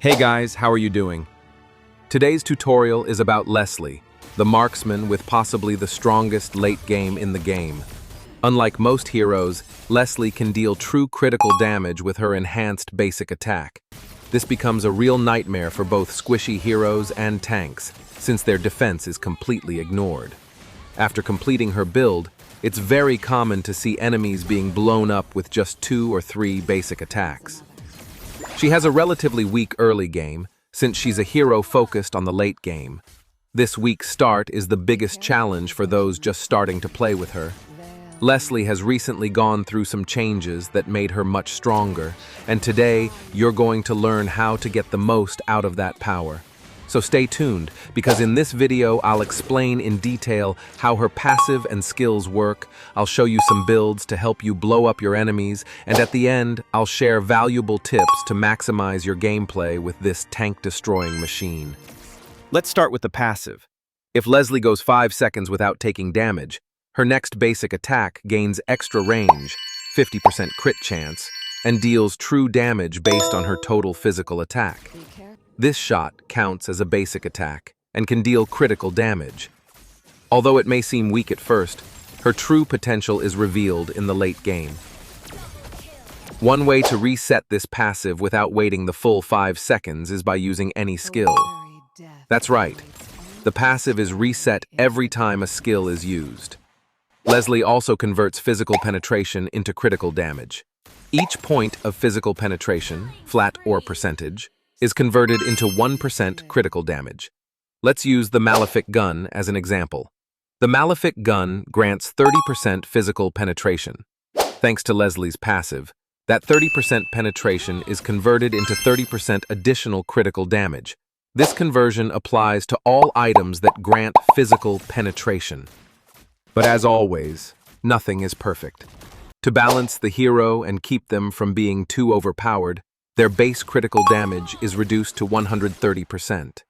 Hey guys, how are you doing? Today's tutorial is about Lesley, the marksman with possibly the strongest late game in the game. Unlike most heroes, Lesley can deal true critical damage with her enhanced basic attack. This becomes a real nightmare for both squishy heroes and tanks, since their defense is completely ignored. After completing her build, it's very common to see enemies being blown up with just 2 or 3 basic attacks. She has a relatively weak early game, since she's a hero focused on the late game. This weak start is the biggest challenge for those just starting to play with her. Lesley has recently gone through some changes that made her much stronger, and today you're going to learn how to get the most out of that power. So stay tuned, because in this video I'll explain in detail how her passive and skills work, I'll show you some builds to help you blow up your enemies, and at the end I'll share valuable tips to maximize your gameplay with this tank-destroying machine. Let's start with the passive. If Lesley goes 5 seconds without taking damage, her next basic attack gains extra range, 50% crit chance, and deals true damage based on her total physical attack. This shot counts as a basic attack and can deal critical damage. Although it may seem weak at first, her true potential is revealed in the late game. One way to reset this passive without waiting the full 5 seconds is by using any skill. That's right. The passive is reset every time a skill is used. Lesley also converts physical penetration into critical damage. Each point of physical penetration, flat or percentage, is converted into 1% critical damage. Let's use the Malefic Gun as an example. The Malefic Gun grants 30% physical penetration. Thanks to Lesley's passive, that 30% penetration is converted into 30% additional critical damage. This conversion applies to all items that grant physical penetration. But as always, nothing is perfect. To balance the hero and keep them from being too overpowered, their base critical damage is reduced to 130%.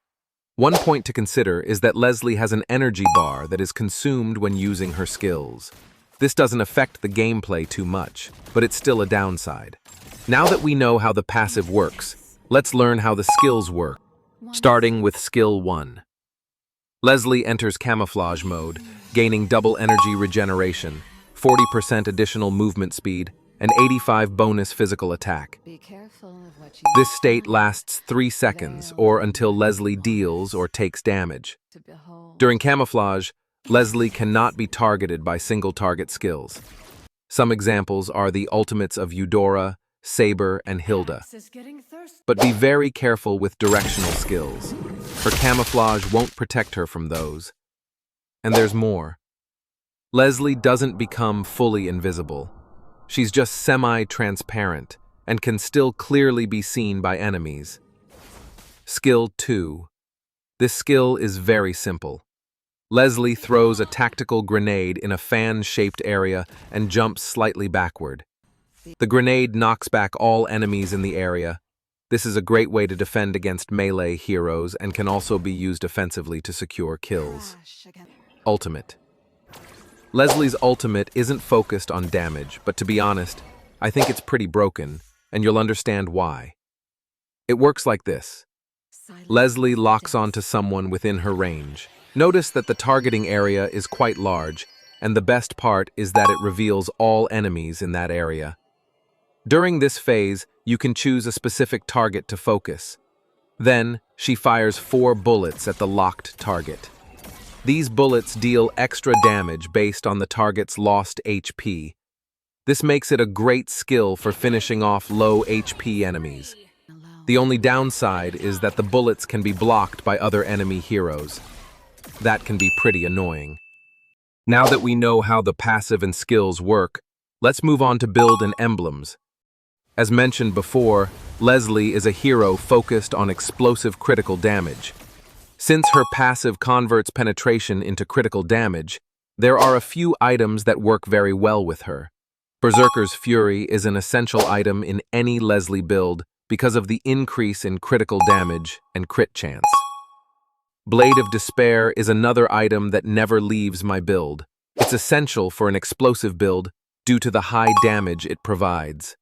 One point to consider is that Lesley has an energy bar that is consumed when using her skills. This doesn't affect the gameplay too much, but it's still a downside. Now that we know how the passive works, let's learn how the skills work, starting with Skill 1. Lesley enters camouflage mode, gaining double energy regeneration, 40% additional movement speed, and 85 bonus physical attack. This state lasts 3 seconds, or until Lesley deals or takes damage. During camouflage, Lesley cannot be targeted by single-target skills. Some examples are the ultimates of Eudora, Saber, and Hilda. But be very careful with directional skills. Her camouflage won't protect her from those. And there's more. Lesley doesn't become fully invisible. She's just semi-transparent and can still clearly be seen by enemies. Skill 2. This skill is very simple. Lesley throws a tactical grenade in a fan-shaped area and jumps slightly backward. The grenade knocks back all enemies in the area. This is a great way to defend against melee heroes and can also be used offensively to secure kills. Ultimate. Lesley's ultimate isn't focused on damage, but to be honest, I think it's pretty broken, and you'll understand why. It works like this. Lesley locks onto someone within her range. Notice that the targeting area is quite large, and the best part is that it reveals all enemies in that area. During this phase, you can choose a specific target to focus. Then, she fires 4 bullets at the locked target. These bullets deal extra damage based on the target's lost HP. This makes it a great skill for finishing off low HP enemies. The only downside is that the bullets can be blocked by other enemy heroes. That can be pretty annoying. Now that we know how the passive and skills work, let's move on to build and emblems. As mentioned before, Lesley is a hero focused on explosive critical damage. Since her passive converts penetration into critical damage, there are a few items that work very well with her. Berserker's Fury is an essential item in any Lesley build because of the increase in critical damage and crit chance. Blade of Despair is another item that never leaves my build. It's essential for an explosive build due to the high damage it provides.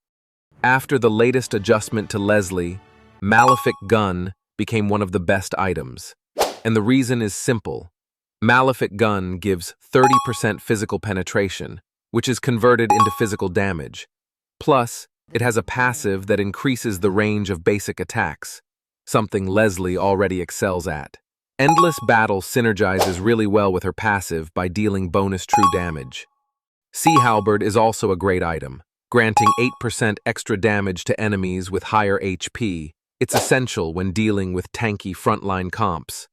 After the latest adjustment to Lesley, Malefic Gun became one of the best items. And the reason is simple. Malefic Gun gives 30% physical penetration, which is converted into physical damage. Plus, it has a passive that increases the range of basic attacks, something Lesley already excels at. Endless Battle synergizes really well with her passive by dealing bonus true damage. Sea Halberd is also a great item, granting 8% extra damage to enemies with higher HP. It's essential when dealing with tanky frontline comps.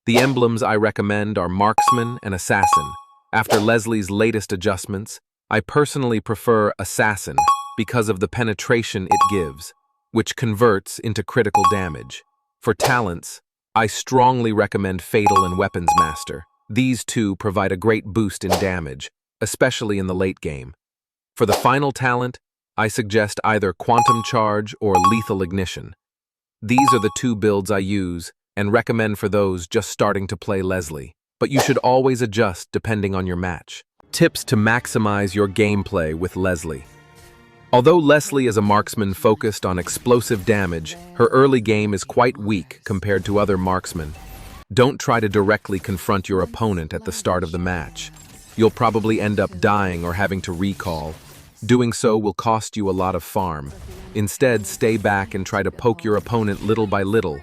The emblems I recommend are Marksman and Assassin. After Lesley's latest adjustments, I personally prefer Assassin because of the penetration it gives, which converts into critical damage. For talents, I strongly recommend Fatal and Weapons Master. These two provide a great boost in damage, especially in the late game. For the final talent, I suggest either Quantum Charge or Lethal Ignition. These are the two builds I use and recommend for those just starting to play Lesley, but you should always adjust depending on your match. Tips to maximize your gameplay with Lesley. Although Lesley is a marksman focused on explosive damage, her early game is quite weak compared to other marksmen. Don't try to directly confront your opponent at the start of the match. You'll probably end up dying or having to recall. Doing so will cost you a lot of farm. Instead, stay back and try to poke your opponent little by little.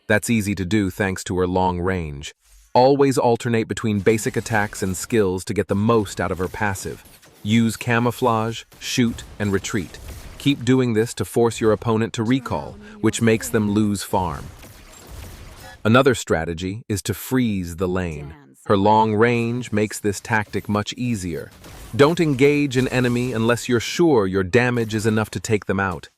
That's easy to do thanks to her long range. Always alternate between basic attacks and skills to get the most out of her passive. Use camouflage, shoot, and retreat. Keep doing this to force your opponent to recall, which makes them lose farm. Another strategy is to freeze the lane. Her long range makes this tactic much easier. Don't engage an enemy unless you're sure your damage is enough to take them out.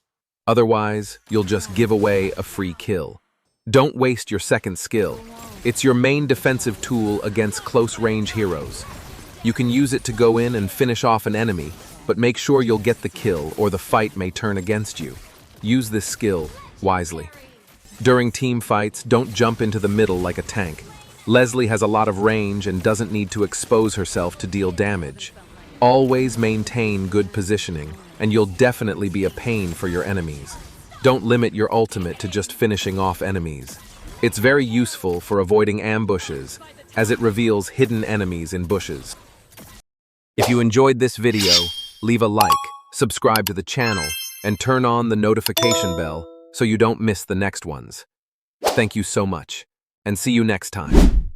Otherwise, you'll just give away a free kill. Don't waste your second skill. It's your main defensive tool against close-range heroes. You can use it to go in and finish off an enemy, but make sure you'll get the kill or the fight may turn against you. Use this skill wisely. During team fights, don't jump into the middle like a tank. Lesley has a lot of range and doesn't need to expose herself to deal damage. Always maintain good positioning, and you'll definitely be a pain for your enemies. Don't limit your ultimate to just finishing off enemies. It's very useful for avoiding ambushes, as it reveals hidden enemies in bushes. If you enjoyed this video, leave a like, subscribe to the channel, and turn on the notification bell so you don't miss the next ones. Thank you so much, and see you next time.